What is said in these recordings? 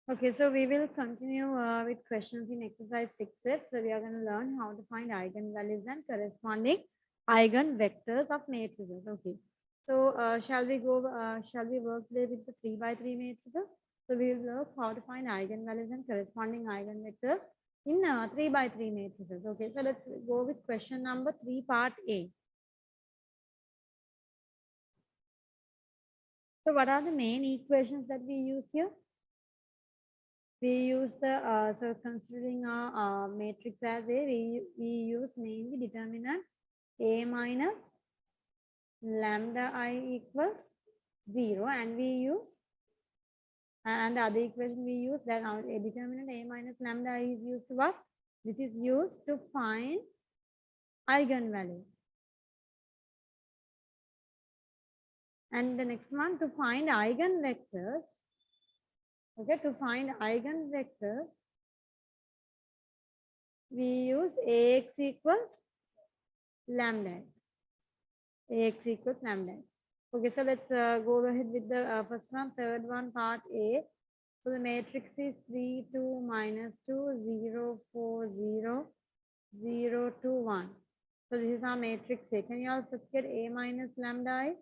Okay, so we will continue with questions in exercise 6. So we are going to learn how to find eigenvalues and corresponding eigenvectors of matrices. Okay, so shall we work today with the 3 by 3 matrices? So we will learn how to find eigenvalues and corresponding eigenvectors in 3 by 3 matrices. Okay, so let's go with question number 3, part A. So what are the main equations that we use here? We use the so considering our matrix as a, we use mainly determinant a minus lambda I equals 0, and we use and the other equation we use that our a determinant a minus lambda I is used to what? This is used to find eigenvalues. And the next one, to find eigenvectors. Okay, to find eigenvectors, we use ax equals lambda x. Ax equals lambda x. Okay, so let's go ahead with the first one, third one, part A. So the matrix is 3, 2, minus 2, 0, 4, 0, 0, 2, 1. So this is our matrix A. Can you all first get A minus lambda I?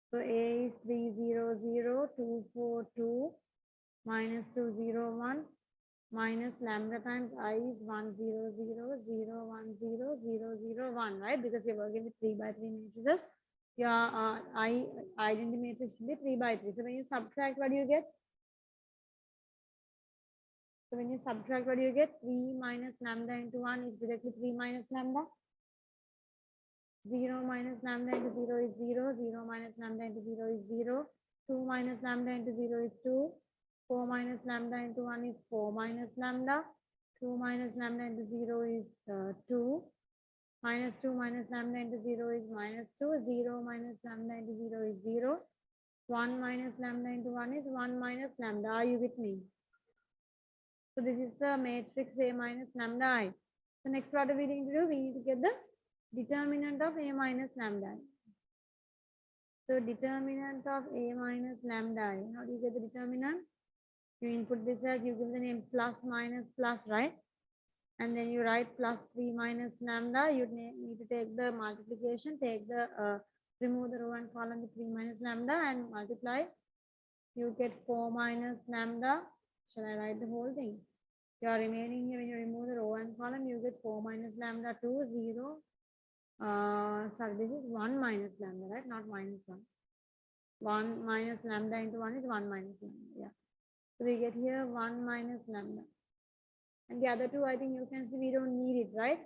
So A is 3, 0, 0, 2, 4, 2, minus 2, 0, 1, minus lambda times I is 1, 0, 0, 0, 1, 0, 0, 0, 1, right? Because you're working with 3 by 3 matrices. Your identity matrix should be 3 by 3. So when you subtract, what do you get? So when you subtract, what do you get? 3 minus lambda into 1 is directly 3 minus lambda. 0 minus lambda into 0 is 0. 0 minus lambda into 0 is 0. 2 minus lambda into 0 is 2. 4 minus lambda into 1 is 4 minus lambda. 2 minus lambda into 0 is 2. Minus 2 minus lambda into 0 is minus 2. 0 minus lambda into 0 is 0. 1 minus lambda into 1 is 1 minus lambda. Are you with me? So this is the matrix A minus lambda I. So next what are we going to do? We need to get the determinant of A minus lambda I. So determinant of A minus lambda I. How do you get the determinant? You input this as, you give the names plus, minus, plus, right? And then you write plus 3 minus lambda. You need to take the multiplication, take the remove the row and column with 3 minus lambda and multiply. You get 4 minus lambda. Shall I write the whole thing? You are remaining here. When you remove the row and column, you get 4 minus lambda 2, 0. Sorry, this is 1 minus lambda, right? Not minus 1. 1 minus lambda into 1 is 1 minus lambda. Yeah. So we get here 1 minus lambda. And the other two, I think you can see we don't need it, right?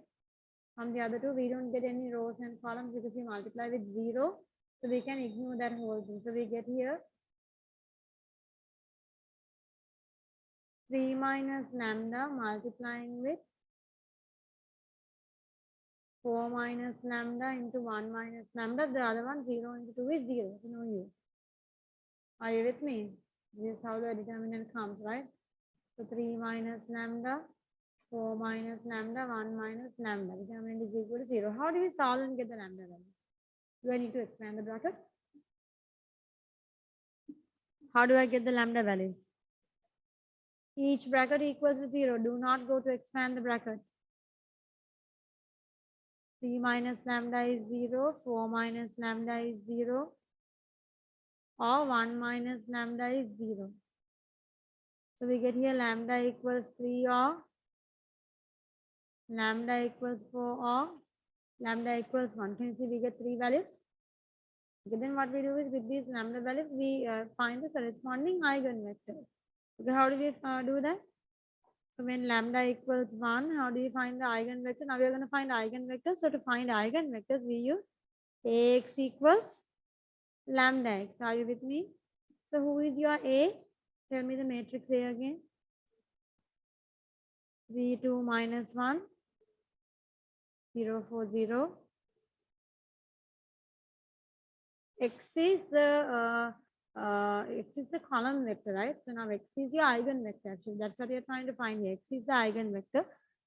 From the other two, we don't get any rows and columns because we multiply with 0. So we can ignore that whole thing. So we get here 3 minus lambda multiplying with 4 minus lambda into 1 minus lambda. The other one, 0 into 2 is 0. So no use. Are you with me? This is how the determinant comes, right? So 3 minus lambda, 4 minus lambda, 1 minus lambda. Determinant is equal to 0. How do we solve and get the lambda value? Do I need to expand the bracket? How do I get the lambda values? Each bracket equals to 0. Do not go to expand the bracket. 3 minus lambda is 0. 4 minus lambda is 0. Or 1 minus lambda is 0. So we get here lambda equals 3 or lambda equals 4 or lambda equals 1. Can you see we get 3 values? Okay, then what we do is with these lambda values, we find the corresponding eigenvectors. Okay, how do we do that? So when lambda equals 1, how do you find the eigenvector? Now we are going to find eigenvectors. So to find eigenvectors, we use Ax equals lambda x. Are you with me? So who is your A? Tell me the matrix A again. 3, 2, minus 1, 0, 4, 0. X is the column vector, right? So now X is your eigenvector. Actually, that's what you're trying to find here. X is the eigenvector.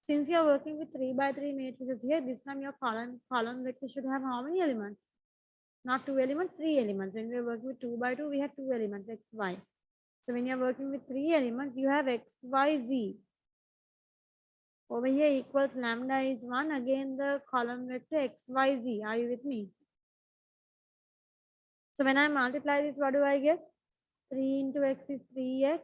Since you're working with 3 by 3 matrices here, this time your column vector should have how many elements? Not 2 elements, 3 elements. When we're working with 2 by 2, we have 2 elements, X, Y. So when you're working with 3 elements, you have x, y, z. Over here equals lambda is 1. Again, the column vector x, y, z. Are you with me? So when I multiply this, what do I get? 3 into x is 3x.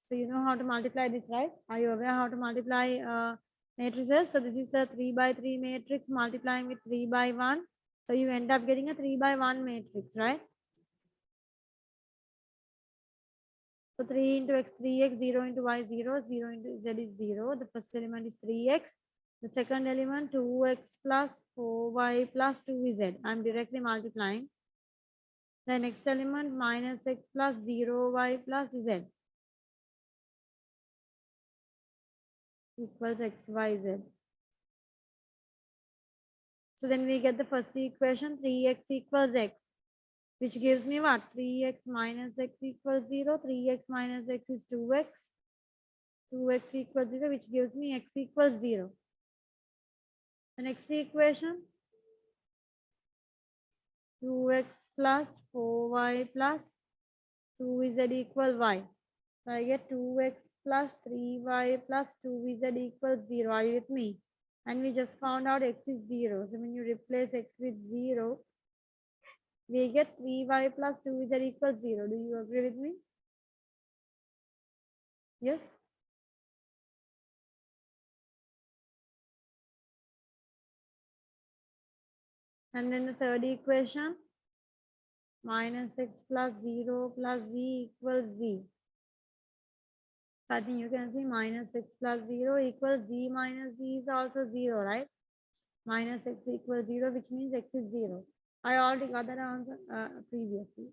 So you know how to multiply this, right? Are you aware how to multiply matrices? So this is the 3 by 3 matrix multiplying with 3 by 1. So you end up getting a 3 by 1 matrix, right? So 3 into x, 3x, 0 into y, 0, 0 into z is 0. The first element is 3x. The second element, 2x plus 4y plus 2z. I'm directly multiplying. The next element, minus x plus 0y plus z equals x, y, z. So then we get the first equation, 3x equals x, which gives me what? 3x minus x equals 0. 3x minus x is 2x. 2x equals 0, which gives me x equals 0. The next equation, 2x plus 4y plus 2z equals y. So I get 2x plus 3y plus 2z equals 0. Are you with me? And we just found out x is 0. So when you replace x with 0, we get 3y plus 2z equals 0. Do you agree with me? Yes? And then the third equation, minus x plus 0 plus z equals z. So I think you can see minus x plus 0 equals z minus z is also 0, right? Minus x equals 0, which means x is 0. I already got that answer previously.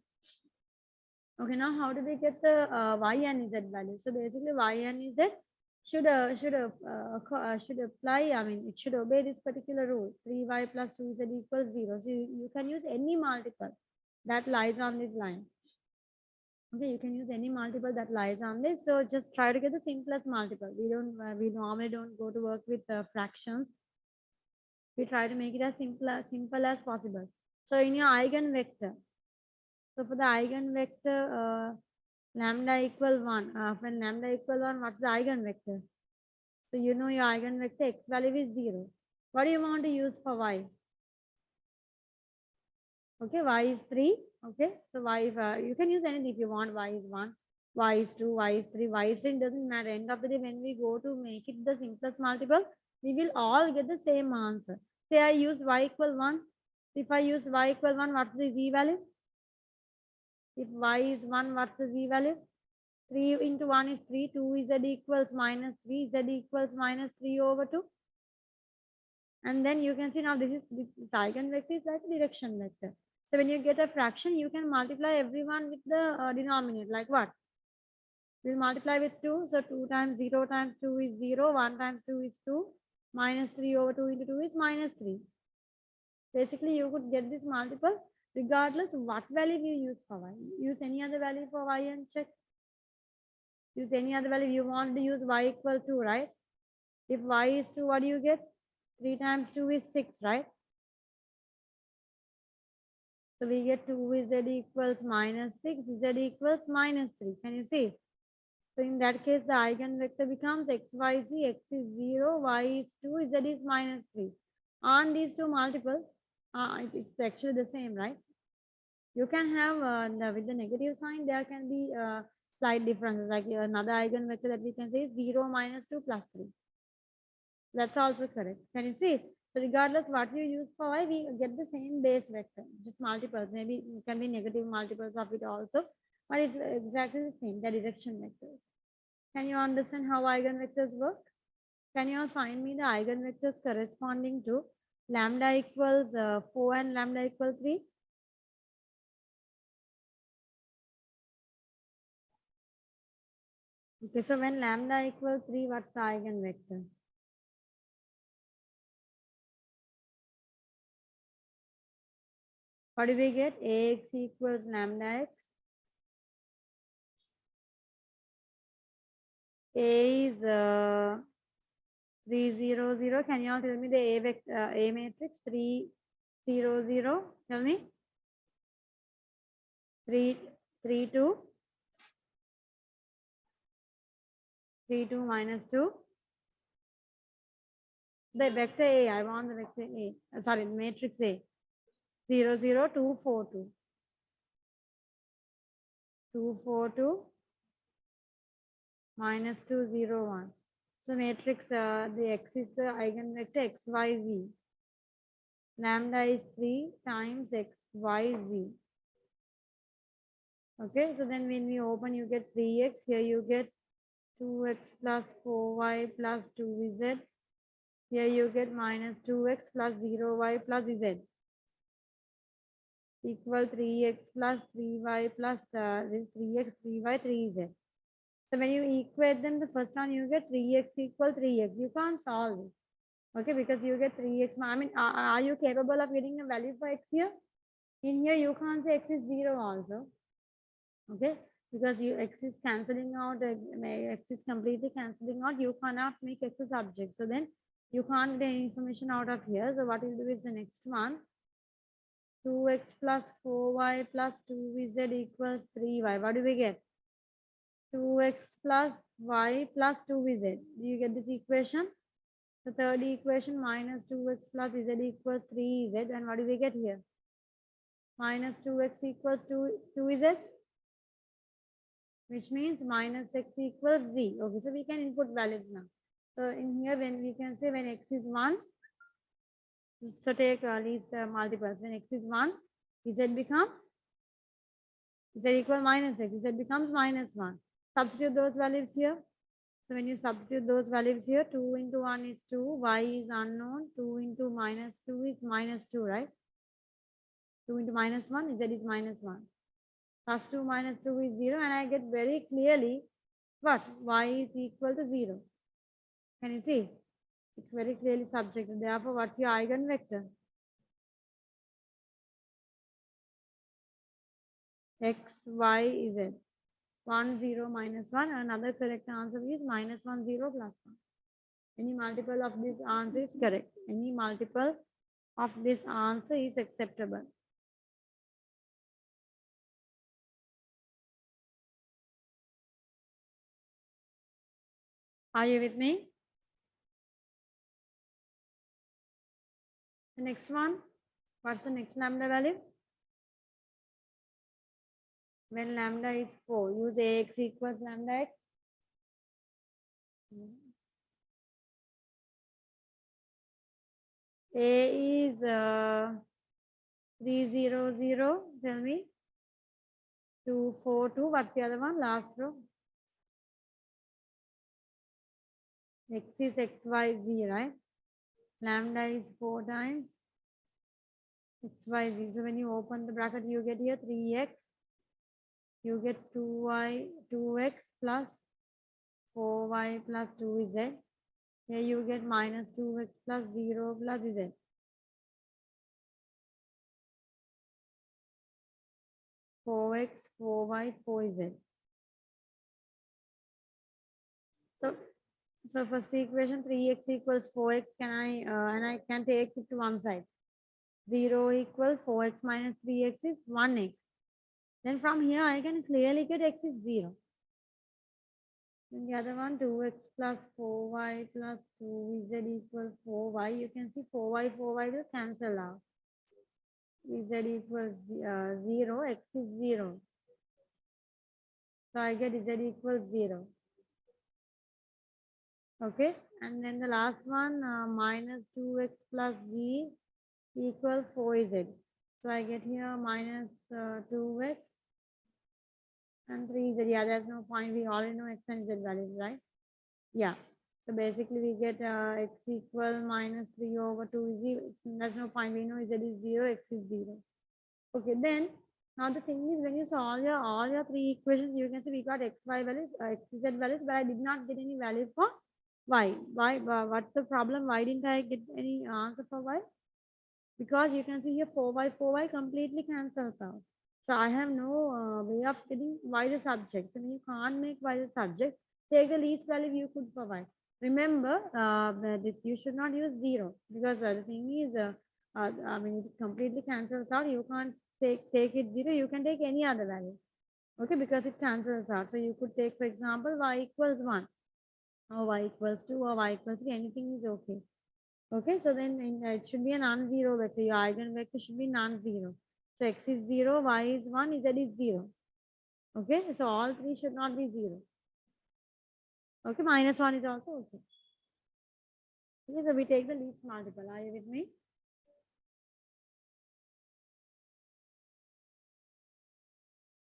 Okay, now how do we get the y and z value? So basically y and z should apply, I mean, it should obey this particular rule. 3y plus 2z equals 0. So you can use any multiple that lies on this line. Okay, you can use any multiple that lies on this. So just try to get the simplest multiple. We normally don't go to work with fractions. We try to make it as simple as possible. So in your eigenvector, so for the eigenvector lambda equal 1, when lambda equal 1, what's the eigenvector? So you know your eigenvector x value is 0. What do you want to use for y? Okay, y is 3. Okay, so y, you can use anything if you want. Y is 1, y is 2, y is 3, y is 3, doesn't matter. End of the day, when we go to make it the simplest multiple, we will all get the same answer. Say I use y equal 1. If I use y equal 1, what's the z value? If y is 1, what's the z value? 3 into 1 is 3, 2 is z equals minus 3, z equals minus 3 over 2. And then you can see now this eigenvector is like a direction vector. So when you get a fraction, you can multiply everyone with the denominator. Like what? We'll multiply with 2. So 2 times 0 times 2 is 0. 1 times 2 is 2. Minus 3 over 2 into 2 is minus 3. Basically, you could get this multiple regardless what value you use for y. Use any other value for y and check. Use any other value. You want to use y equal 2, right? If y is 2, what do you get? 3 times 2 is 6, right? So we get 2z equals minus 6, z equals minus 3. Can you see? So in that case, the eigenvector becomes x, y, z. X is 0, y is 2, z is minus 3. On these two multiples, it's actually the same, right? You can have, with the negative sign, there can be slight differences. Like another eigenvector that we can say is 0 minus 2 plus 3. That's also correct. Can you see? So regardless what you use for y, we get the same base vector, just multiples. Maybe it can be negative multiples of it also, but it's exactly the same, the direction vectors. Can you understand how eigenvectors work? Can you all find me the eigenvectors corresponding to lambda equals 4 and lambda equals 3? Okay, so when lambda equals 3, what's the eigenvector? What do we get? Ax equals lambda x. A is 3, 0, 0. Can you all tell me the A vector, A matrix? 3, 0, 0. Tell me. 3, 3, 2. 3, 2 minus 2. The vector A, I want the vector A. Sorry, matrix A. 0, 0, 2, 4, 2. 2, 4, 2 minus 2, 0, 1. So matrix, the x is the eigenvector x, y, z. Lambda is 3 times x, y, z. Okay, so then when we open, you get 3x. Here you get 2x plus 4y plus 2z. Here you get minus 2x plus 0y plus z equal 3x plus 3y plus this 3x, 3y, 3z. So when you equate them, the first one you get 3x equal 3x. You can't solve it. Okay, because you get 3x. I mean, are you capable of getting a value for x here? In here, you can't say x is 0 also. Okay, because x is cancelling out, x is completely cancelling out. You cannot make x a subject. So then you can't get any information out of here. So what you do is the next one. 2x plus 4y plus 2z equals 3y. What do we get? 2x plus y plus 2z. Do you get this equation? The third equation minus 2x plus z equals 3z. And what do we get here? Minus 2x equals 2z, which means minus x equals z. Okay, so we can input values now. So in here, when we can say when x is 1, so take least multiples. When x is 1, z becomes z equal minus x. Z becomes minus 1. Substitute those values here. So when you substitute those values here, 2 into 1 is 2, y is unknown, 2 into minus 2 is minus 2, right? 2 into minus 1, z is minus 1. Plus 2 minus 2 is 0, and I get very clearly what? Y is equal to 0. Can you see? It's very clearly subjective. Therefore, what's your eigenvector? X, Y, Z. 1, 0, minus 1. Another correct answer is minus 1, 0, plus 1. Any multiple of this answer is correct. Any multiple of this answer is acceptable. Are you with me? The next one. What's the next lambda value? When lambda is 4, use ax equals lambda x. A is 300. Tell me. 242. What's the other one? Last row. X is xyz, right? Lambda is 4 times xyz. So when you open the bracket, you get here 3x. You get 2x plus 4y plus 2z. Here you get minus 2x plus 0 plus z. Four x, 4y, 4z. So first equation 3x equals 4x. And I can take it to one side. 0 equals 4x minus 3x is 1x. Then from here I can clearly get x is 0. Then the other one 2x plus 4y plus 2z equals 4y. You can see 4y will cancel out. Z equals 0, x is 0. So I get z equals 0. Okay, and then the last one minus 2x plus z equals 4z. So I get here minus 2x and 3z. Yeah, there's no point. We already know x and z values, right? Yeah. So basically we get x equal minus 3 over 2 is 0. There's no point. We know z is 0, x is 0. Okay, then now the thing is when you solve all your three equations, you can see we got x, y values, x, z values, but I did not get any value for y. Why? What's the problem? Why didn't I get any answer for y? Because you can see here 4y completely cancels out. So I have no way of getting y the subject. So when you can't make y the subject, take the least value you could for y. Remember, this you should not use 0 because the thing is, I mean, it completely cancels out. You can't take it 0. You can take any other value. Okay, because it cancels out. So you could take, for example, y equals 1. or y equals 2 or y equals 3, anything is okay. Okay, so then it should be a non-zero vector. Your eigenvector should be non-zero. So x is 0, y is 1, z is 0. Okay, so all three should not be 0. Okay, minus 1 is also okay. Okay, so we take the least multiple. Are you with me?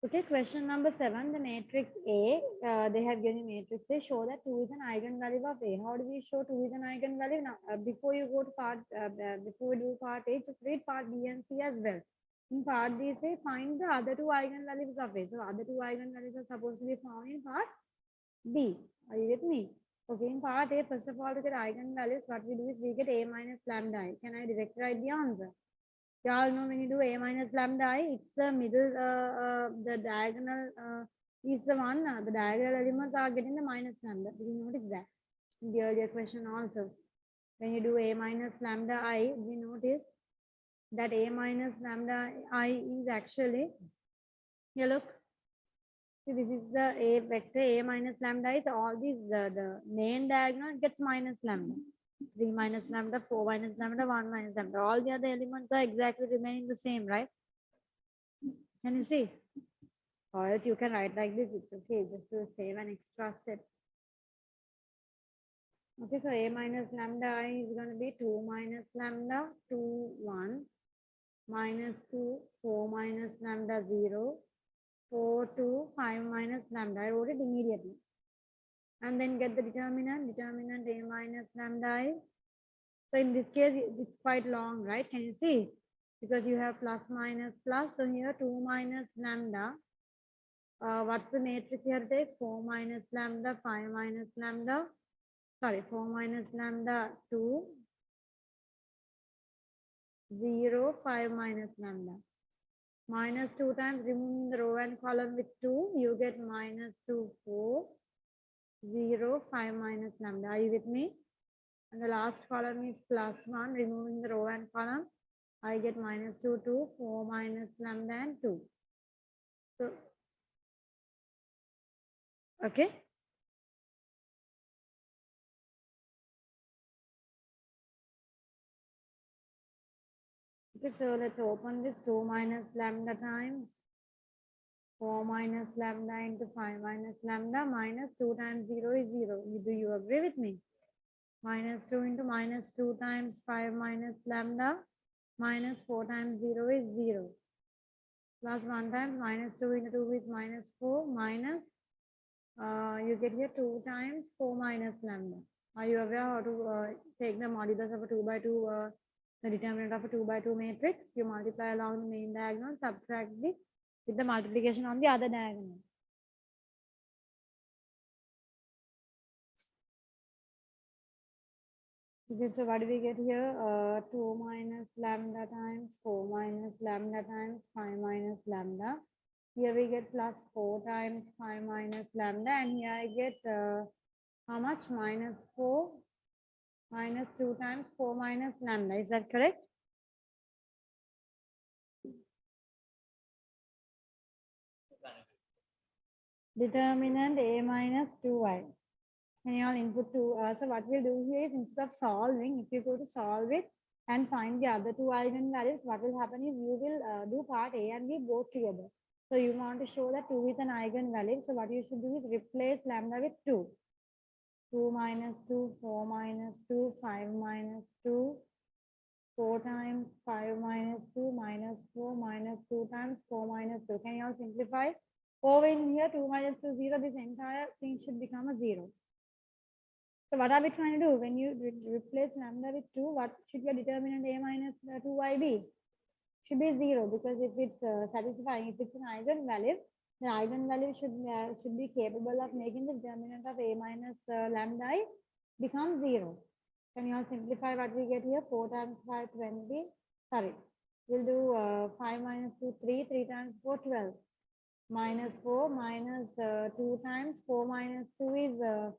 Okay, question number 7, the matrix A, they have given matrix A, show that 2 is an eigenvalue of A. How do we show 2 is an eigenvalue? Now, before you go to before you do part A, just read part B and C as well. In part B, say find the other two eigenvalues of A. So, other two eigenvalues are supposed to be found in part B. Are you with me? Okay, in part A, first of all, to get eigenvalues, what we do is we get A minus lambda I. Can I directly write the answer? You all know when you do A minus lambda I, it's the middle, the diagonal is the one, the diagonal elements are getting the minus lambda. Did you notice that? In the earlier question also. When you do A minus lambda I, we notice that A minus lambda I is actually, here look, see this is the A vector A minus lambda I, so all these, the main diagonal gets minus lambda. 3 minus lambda, 4 minus lambda, 1 minus lambda. All the other elements are exactly remaining the same, right? Can you see? Or else you can write like this. It's okay, just to save an extra step. Okay, so A minus lambda I is going to be 2 minus lambda, 2, 1, minus 2, 4 minus lambda, 0, 4, 2, 5 minus lambda. I wrote it immediately. And then get the determinant A minus lambda I. So in this case, it's quite long, right? Can you see? Because you have plus minus plus. So here 2 minus lambda. What's the matrix here? Take 4 minus lambda, 5 minus lambda. Sorry, 4 minus lambda, 2, 0, 5 minus lambda. Minus 2 times removing the row and column with 2, you get minus 2, 4, 0, 5 minus lambda. Are you with me? And the last column is plus 1, removing the row and column. I get minus 2, 2, 4 minus lambda and 2. So, okay. Okay, so let's open this 2 minus lambda times 4 minus lambda into 5 minus lambda minus 2 times 0 is 0. Do you agree with me? Minus 2 into minus 2 times 5 minus lambda minus 4 times 0 is 0. Plus 1 times minus 2 into 2 is minus 4 minus, you get here 2 times 4 minus lambda. Are you aware how to take the modulus of a 2 by 2, the determinant of a 2 by 2 matrix? You multiply along the main diagonal, subtract the with the multiplication on the other diagonal. Okay, so what do we get here? 2 minus lambda times 4 minus lambda times 5 minus lambda. Here we get plus 4 times 5 minus lambda, and here I get how much? Minus 4 minus 2 times 4 minus lambda. Is that correct? Determinant A minus 2y. Can you all input 2? So what we'll do here is, instead of solving, if you go to solve it and find the other two eigenvalues, what will happen is you will do part A and B both together. So you want to show that 2 is an eigenvalue. So what you should do is replace lambda with 2. 2 minus 2, 4 minus 2, 5 minus 2, 4 times 5 minus 2 minus 4 minus 2 times 4 minus 2. Can you all simplify? Over in here, 2 minus 2, 0. This entire thing should become a 0. So what are we trying to do? When you replace lambda with 2, what should your determinant A minus 2y be? Should be 0, because if it's satisfying, if it's an eigenvalue, the eigenvalue should be capable of making the determinant of A minus lambda I become 0. Can you all simplify what we get here? 4 times 5, 20. Sorry, we'll do 5 minus 2, 3. 3 times 4, 12. Minus 4 minus 2 times 4 minus 2 is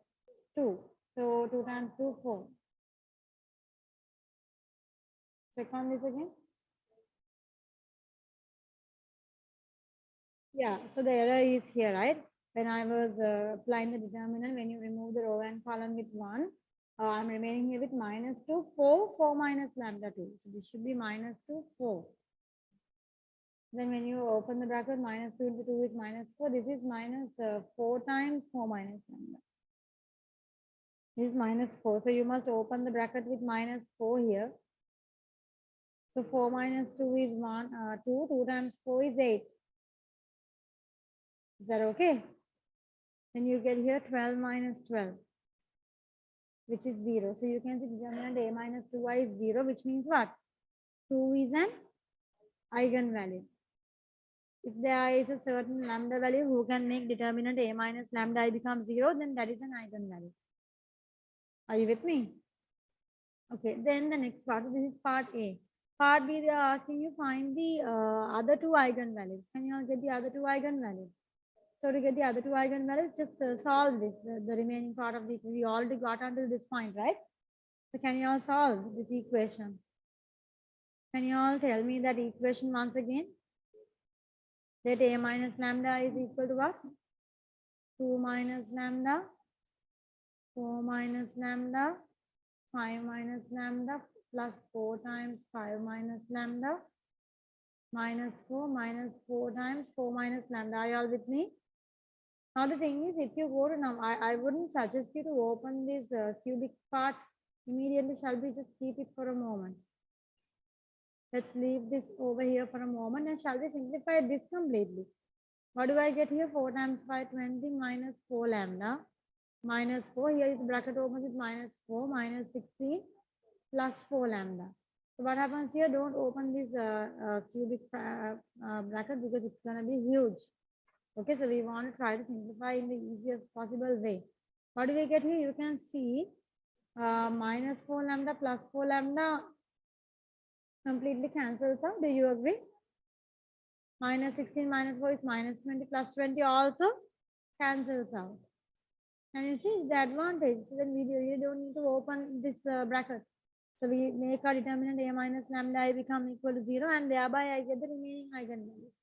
2. So 2 times 2, 4. Check on this again. Yeah, so the error is here, right? when I was applying the determinant, when you remove the row and column with 1, I'm remaining here with minus 2, 4, 4 minus lambda 2. So this should be minus 2, 4. Then when you open the bracket, minus 2 into 2 is minus 4. This is minus 4 times 4 minus lambda. This is minus 4. So you must open the bracket with minus 4 here. So 4 minus 2 is 2. 2 times 4 is 8. Is that okay? Then you get here 12 minus 12, which is 0. So you can see determinant a minus 2i is 0, which means what? 2 is an eigenvalue. If there is a certain lambda value who can make determinant a minus lambda I become 0, then that is an eigenvalue. Are you with me? Okay, then the next part, so this is part A. Part B, they are asking you find the other two eigenvalues. Can you all get the other two eigenvalues? So to get the other two eigenvalues, just solve this, the remaining part of the equation. We already got until this point, right? So can you all solve this equation? Can you all tell me that equation once again? That a minus lambda is equal to what? 2 minus lambda, 4 minus lambda, 5 minus lambda, plus 4 times 5 minus lambda, minus 4 times 4 minus lambda. Are you all with me? Now the thing is, if you go to now, I wouldn't suggest you to open this cubic part immediately. Shall we just keep it for a moment? Let's leave this over here for a moment, and shall we simplify this completely? What do I get here? 4 times 5, 20 minus 4 lambda minus 4. Here is the bracket opens with minus 4 minus 16 plus 4 lambda. So what happens here? Don't open this cubic bracket because it's going to be huge. Okay, so we want to try to simplify in the easiest possible way. What do we get here? You can see minus 4 lambda plus 4 lambda completely cancels out. Do you agree? Minus 16 minus 4 is minus 20 plus 20 also cancels out. And you see the advantage. So then you don't need to open this bracket. So we make our determinant a minus lambda I become equal to 0, and thereby I get the remaining eigenvalues.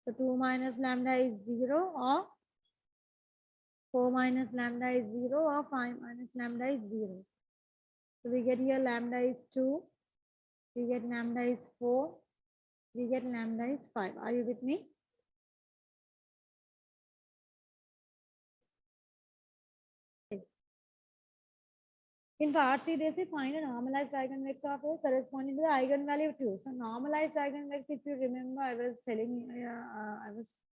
So 2 minus lambda is 0, or 4 minus lambda is 0, or 5 minus lambda is 0. So we get here lambda is 2, we get lambda is 4, we get lambda is 5. Are you with me? In part C, they say find a normalized eigenvector of A corresponding to the eigenvalue 2. So normalized eigenvector, if you remember, I was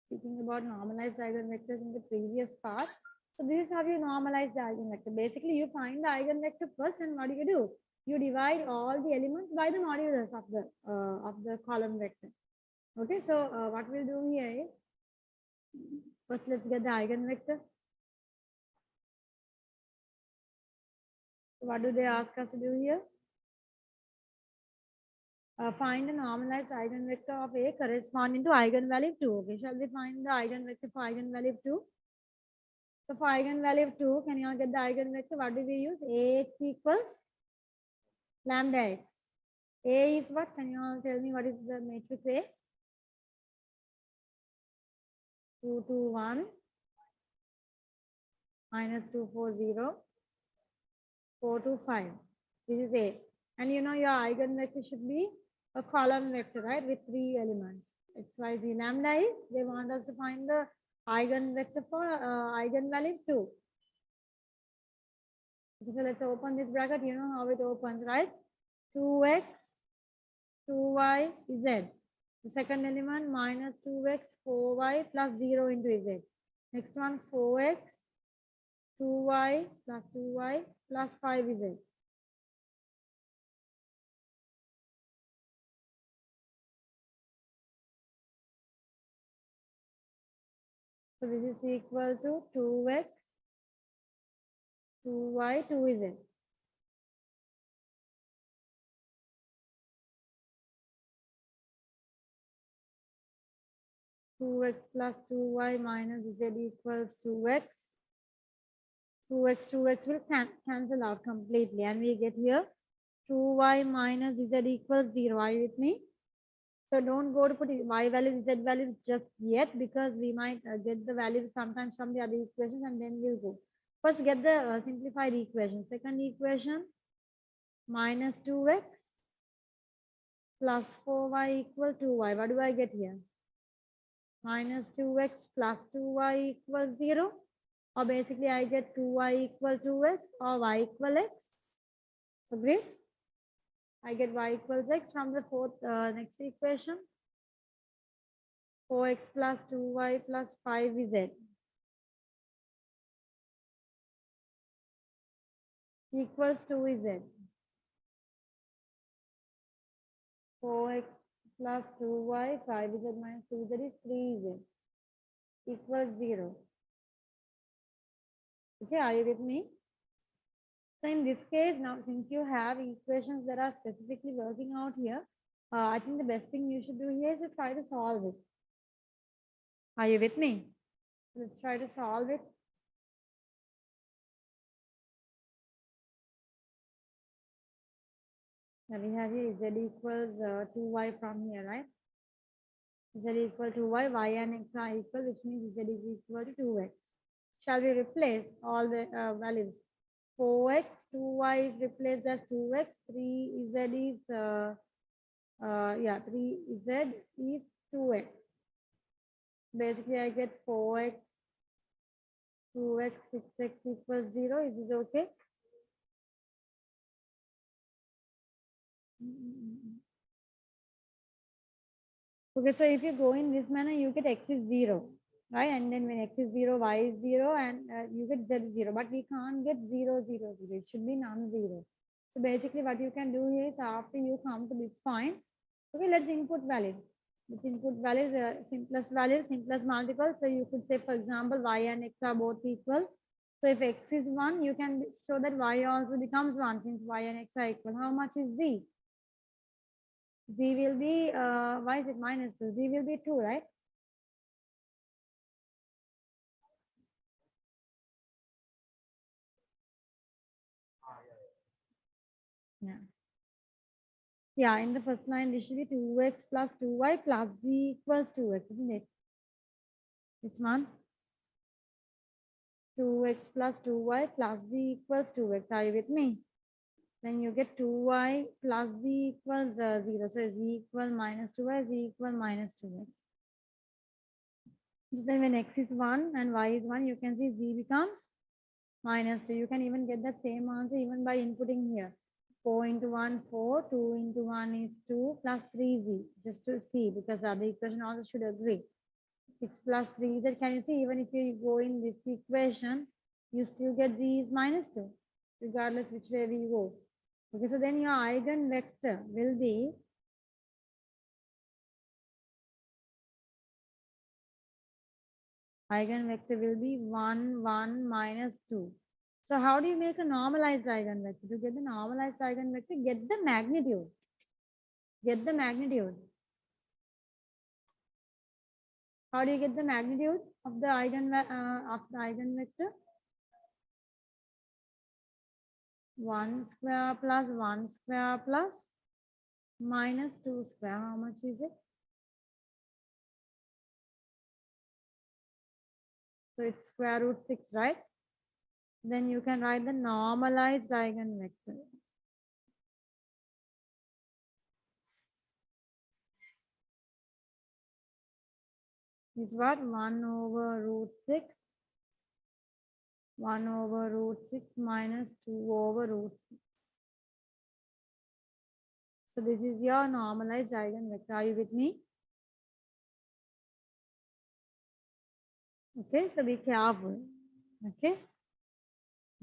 speaking about normalized eigenvectors in the previous part. So this is how you normalize the eigenvector. Basically, you find the eigenvector first, and what do? You divide all the elements by the modulus of the column vector. Okay, so what we'll do here is, first let's get the eigenvector. What do they ask us to do here? Find a normalized eigenvector of A corresponding to eigenvalue 2. Okay, shall we find the eigenvector for eigenvalue 2? So for eigenvalue 2, can you all get the eigenvector? What do we use? Ax equals lambda x. A is what? Can you all tell me what is the matrix A? 2, 2, 1, minus 2, 4, 0, 4, 2, 5. This is A. And you know your eigenvector should be a column vector, right, with 3 elements. X, Y, Z. Lambda is, they want us to find the eigenvector for eigenvalue 2. Okay, so let's open this bracket. You know how it opens, right? 2x, 2y, z. The second element minus 2x, 4y plus 0 into z. Next one 4x, 2y plus 2y plus 5z. So this is equal to 2x, 2y, 2z. Two x plus 2y minus z equals 2x. 2x will cancel out completely, and we get here 2y minus z equals 0. Are you with me? So don't go to put y values, z values just yet, because we might get the values sometimes from the other equations, and then we'll go. First get the simplified equation. Second equation, minus 2x plus 4y equal 2y. What do I get here? Minus 2x plus 2y equals 0. Or basically I get 2y equal 2x or y equal x. Agree? I get y equals x from the next equation. 4x plus 2y plus 5z equals 2z. 4x plus 2y, 5z minus 2z is 3z equals 0. Okay, are you with me? So in this case, now since you have equations that are specifically working out here, I think the best thing you should do here is to try to solve it. Are you with me? Let's try to solve it. Now we have here z equals 2y from here, right? Z equal to y and x are equal, which means z is equal to 2x. Shall we replace all the values? 4x, 2y is replaced as 2x, 3z is, 3z is 2x. Basically, I get 4x, 2x, 6x equals 0. Is this okay? Okay, so if you go in this manner, you get x is 0, right? And then when x is 0, y is 0, and you get z is 0. But we can't get 0, 0, 0. It should be non-zero. So basically, what you can do here is after you come to this point, okay, let's input values. Let's input values, simplest multiple. So you could say, for example, y and x are both equal. So if x is 1, you can show that y also becomes 1 since y and x are equal. How much is z? Z will be, why is it minus 2? Z will be 2, right? Yeah. Yeah, in the first line, this should be 2x plus 2y plus z equals 2x, isn't it? This one. 2x plus 2y plus z equals 2x. Are you with me? Then you get 2y plus z equals 0. So z equals minus 2y, z equals minus 2x. Then when x is 1 and y is 1, you can see z becomes minus 2. You can even get that same answer even by inputting here. 4 into 1, 4. 2 into 1 is 2 plus 3z. Just to see, because the other equation also should agree. 6 plus 3z. Can you see, even if you go in this equation, you still get z is minus 2, regardless which way we go. Okay, so then your eigenvector will be eigenvector will be 1, 1, minus 2. So how do you make a normalized eigenvector? To get the normalized eigenvector, get the magnitude. Get the magnitude. How do you get the magnitude of the eigenvector? 1 square plus 1 square plus minus 2 square. How much is it? So it's square root 6, right? Then you can write the normalized eigenvector. Is what? 1 over root 6. 1 over root 6 minus 2 over root 6. So this is your normalized eigenvector. Are you with me? Okay, so be careful. Okay.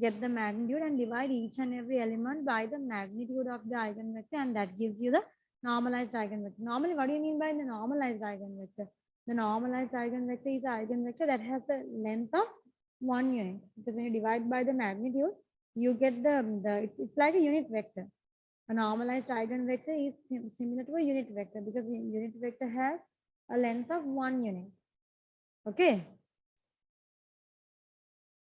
Get the magnitude and divide each and every element by the magnitude of the eigenvector, and that gives you the normalized eigenvector. Normally, what do you mean by the normalized eigenvector? The normalized eigenvector is an eigenvector that has the length of 1 unit. Because when you divide by the magnitude, you get it's like a unit vector. A normalized eigenvector is similar to a unit vector because a unit vector has a length of 1 unit. Okay.